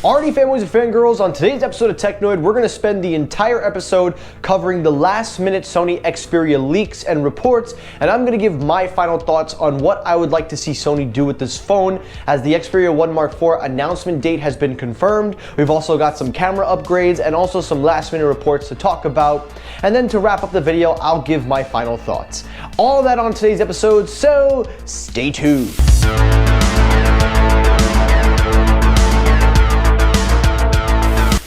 Alrighty, fanboys and fangirls, on today's episode of Technoid, we're going to spend the entire episode covering the last-minute Sony Xperia leaks and reports, and I'm going to give my final thoughts on what I would like to see Sony do with this phone, as the Xperia 1 Mark IV announcement date has been confirmed. We've also got some camera upgrades and also some last-minute reports to talk about, and then to wrap up the video, I'll give my final thoughts. All of that on today's episode, so stay tuned.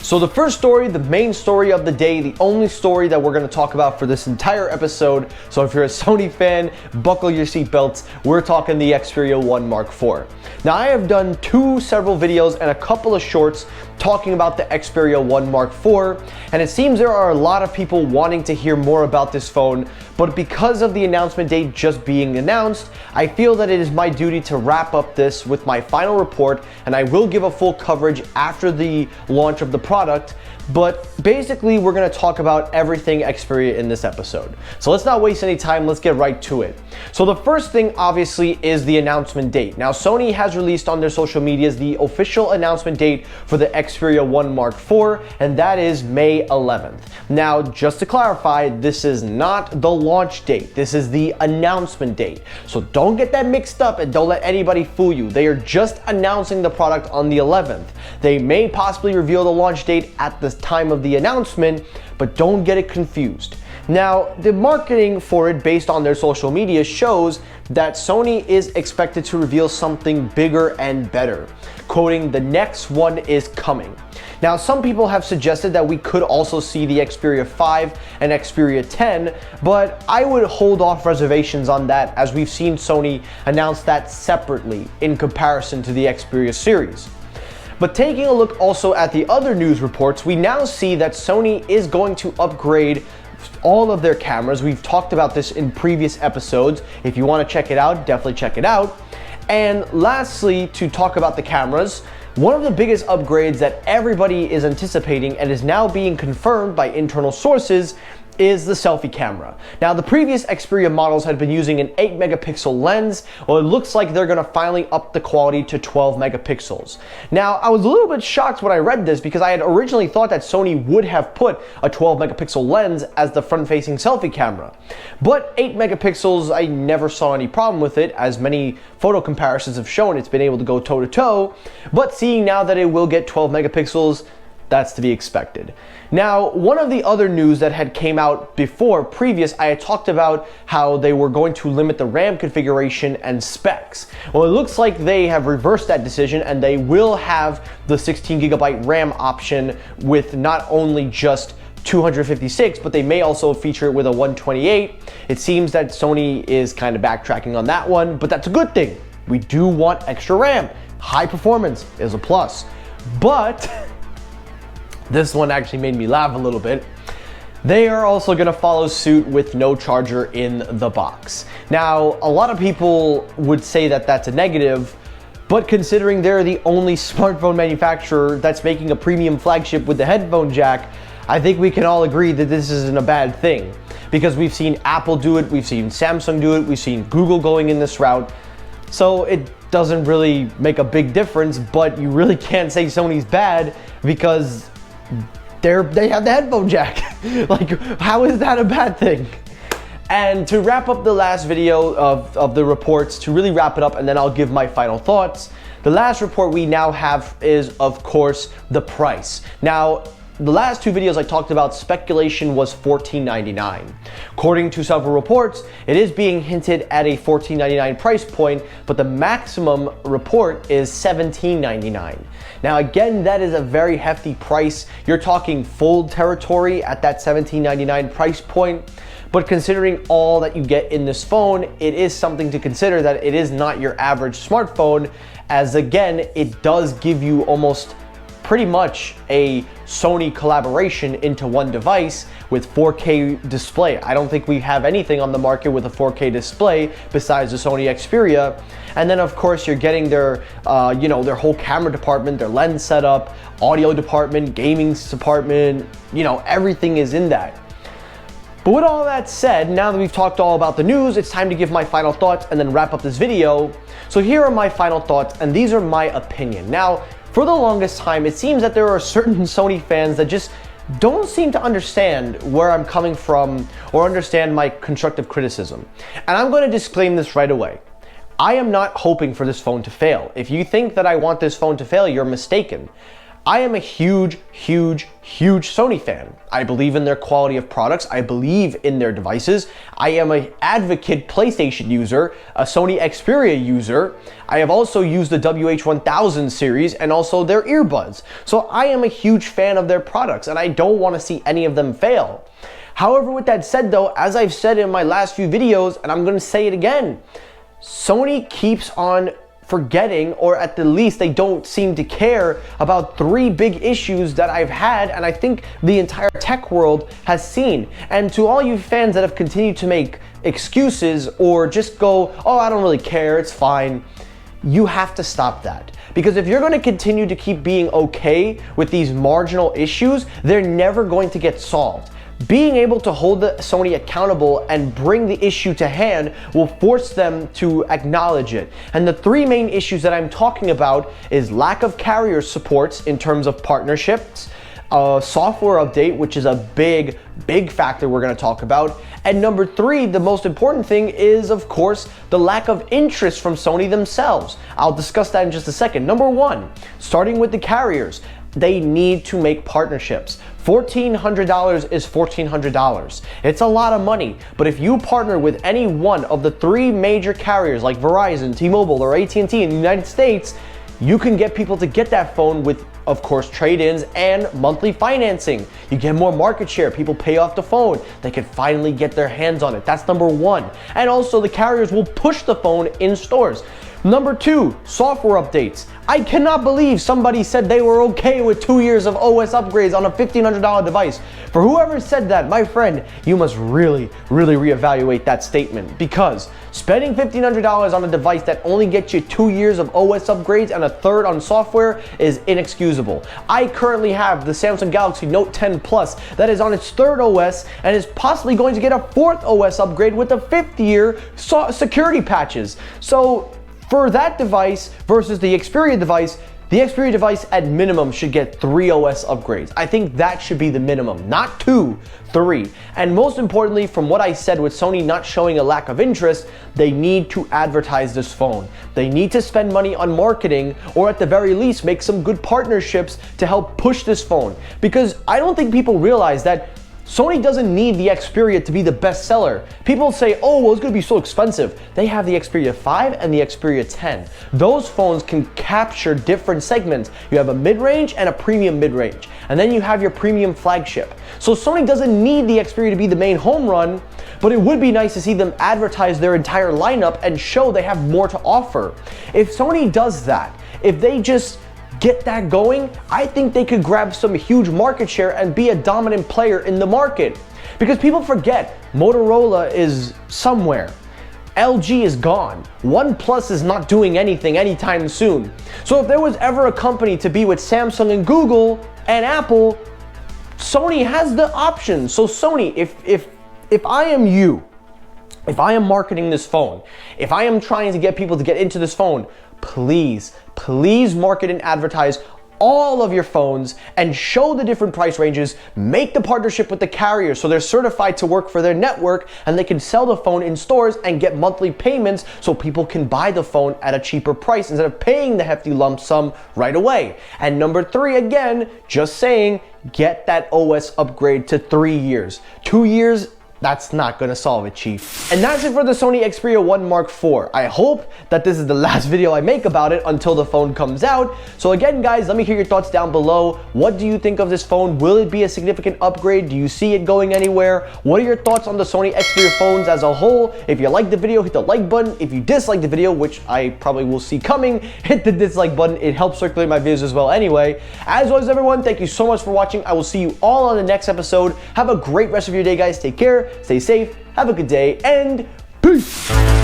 So the first story, the main story of the day, the only story that we're going to talk about for this entire episode, so if you're a Sony fan, buckle your seatbelts, we're talking the Xperia 1 Mark IV. Now I have done several videos and a couple of shorts talking about the Xperia 1 Mark IV, and it seems there are a lot of people wanting to hear more about this phone, but because of the announcement date just being announced, I feel that it is my duty to wrap up this with my final report, and I will give a full coverage after the launch of the product, but basically we're going to talk about everything Xperia in this episode. So let's not waste any time, let's get right to it. So the first thing obviously is the announcement date. Now Sony has released on their social medias the official announcement date for the Xperia 1 Mark IV, and that is May 11th. Now just to clarify, this is not the launch date, this is the announcement date. So don't get that mixed up and don't let anybody fool you. They are just announcing the product on the 11th. They may possibly reveal the launch date at the time of the announcement, but don't get it confused. Now, the marketing for it based on their social media shows that Sony is expected to reveal something bigger and better, quoting, "The next one is coming." Now, some people have suggested that we could also see the Xperia 5 and Xperia 10, but I would hold off reservations on that, as we've seen Sony announce that separately in comparison to the Xperia series. But taking a look also at the other news reports, we now see that Sony is going to upgrade all of their cameras. We've talked about this in previous episodes. If you want to check it out, definitely check it out. And lastly, to talk about the cameras, one of the biggest upgrades that everybody is anticipating and is now being confirmed by internal sources is the selfie camera. Now, the previous Xperia models had been using an 8 megapixel lens. Well, it looks like they're gonna finally up the quality to 12 megapixels. Now, I was a little bit shocked when I read this because I had originally thought that Sony would have put a 12 megapixel lens as the front-facing selfie camera. But 8 megapixels, I never saw any problem with it, as many photo comparisons have shown it's been able to go toe-to-toe. But seeing now that it will get 12 megapixels, that's to be expected. Now, one of the other news that had came out previous, I had talked about how they were going to limit the RAM configuration and specs. Well, it looks like they have reversed that decision and they will have the 16 gigabyte RAM option with not only just 256, but they may also feature it with a 128. It seems that Sony is kind of backtracking on that one, but that's a good thing. We do want extra RAM. High performance is a plus. But this one actually made me laugh a little bit. They are also going to follow suit with no charger in the box. Now, a lot of people would say that that's a negative, but considering they're the only smartphone manufacturer that's making a premium flagship with the headphone jack, I think we can all agree that this isn't a bad thing. Because we've seen Apple do it, we've seen Samsung do it, we've seen Google going in this route. So it doesn't really make a big difference, but you really can't say Sony's bad because they have the headphone jack. Like, how is that a bad thing? And to wrap up the last video of the reports, to really wrap it up, and then I'll give my final thoughts, the last report we now have is, of course, the price. Now, the last two videos I talked about, speculation was $14.99. According to several reports, it is being hinted at a $14.99 price point, but the maximum report is $17.99. Now again, that is a very hefty price. You're talking fold territory at that $17.99 price point. But considering all that you get in this phone, it is something to consider that it is not your average smartphone, as again, it does give you almost pretty much a Sony collaboration into one device with 4K display. I don't think we have anything on the market with a 4K display besides the Sony Xperia. And then of course you're getting their, their whole camera department, their lens setup, audio department, gaming department, everything is in that. But with all that said, now that we've talked all about the news, it's time to give my final thoughts and then wrap up this video. So here are my final thoughts, and these are my opinion. Now, for the longest time, it seems that there are certain Sony fans that just don't seem to understand where I'm coming from or understand my constructive criticism. And I'm going to disclaim this right away. I am not hoping for this phone to fail. If you think that I want this phone to fail, you're mistaken. I am a huge Sony fan. I believe in their quality of products. I believe in their devices. I am an advocate PlayStation user, a Sony Xperia user. I have also used the WH-1000 series and also their earbuds. So I am a huge fan of their products and I don't want to see any of them fail. However, with that said though, as I've said in my last few videos, and I'm going to say it again, Sony keeps on forgetting, or at the least they don't seem to care about three big issues that I've had and I think the entire tech world has seen. And to all you fans that have continued to make excuses or just go, oh, I don't really care, it's fine, you have to stop that. Because if you're going to continue to keep being okay with these marginal issues, they're never going to get solved. Being able to hold the Sony accountable and bring the issue to hand will force them to acknowledge it. And the three main issues that I'm talking about is lack of carrier supports in terms of partnerships, software update, which is a big factor we're going to talk about, and number three, the most important thing is, of course, the lack of interest from Sony themselves. I'll discuss that in just a second. Number one, starting with the carriers, they need to make partnerships. $1,400 is $1,400. It's a lot of money, but if you partner with any one of the three major carriers like Verizon, T-Mobile, or AT&T in the United States, you can get people to get that phone with, of course, trade-ins and monthly financing. You get more market share. People pay off the phone. They can finally get their hands on it. That's number one. And also the carriers will push the phone in stores. Number two, software updates. I cannot believe somebody said they were okay with 2 years of OS upgrades on a $1,500 device. For whoever said that, my friend, you must really reevaluate that statement, because spending $1,500 on a device that only gets you 2 years of OS upgrades and a third on software is inexcusable. I currently have the Samsung Galaxy Note 10 Plus that is on its third OS and is possibly going to get a fourth OS upgrade with the 5th year security patches. So for that device versus the Xperia device at minimum should get 3 OS upgrades. I think that should be the minimum, not 2, 3. And most importantly, from what I said with Sony not showing a lack of interest, they need to advertise this phone. They need to spend money on marketing, or at the very least make some good partnerships to help push this phone. Because I don't think people realize that Sony doesn't need the Xperia to be the best seller. People say, oh, well, it's gonna be so expensive. They have the Xperia 5 and the Xperia 10. Those phones can capture different segments. You have a mid-range and a premium mid-range. And then you have your premium flagship. So Sony doesn't need the Xperia to be the main home run, but it would be nice to see them advertise their entire lineup and show they have more to offer. If Sony does that, if they just get that going, I think they could grab some huge market share and be a dominant player in the market. Because people forget, Motorola is somewhere. LG is gone. OnePlus is not doing anything anytime soon. So if there was ever a company to be with Samsung and Google and Apple, Sony has the option. So Sony, if I am you, if I am marketing this phone, if I am trying to get people to get into this phone, please market and advertise all of your phones and show the different price ranges. Make the partnership with the carrier so they're certified to work for their network and they can sell the phone in stores and get monthly payments so people can buy the phone at a cheaper price instead of paying the hefty lump sum right away. And number three, again, just saying, get that OS upgrade to 3 years. 2 years, that's not gonna solve it, chief. And that's it for the Sony Xperia 1 Mark IV. I hope that this is the last video I make about it until the phone comes out. So again, guys, let me hear your thoughts down below. What do you think of this phone? Will it be a significant upgrade? Do you see it going anywhere? What are your thoughts on the Sony Xperia phones as a whole? If you liked the video, hit the like button. If you disliked the video, which I probably will see coming, hit the dislike button. It helps circulate my videos as well anyway. As always, everyone, thank you so much for watching. I will see you all on the next episode. Have a great rest of your day, guys. Take care. Stay safe, have a good day, and peace!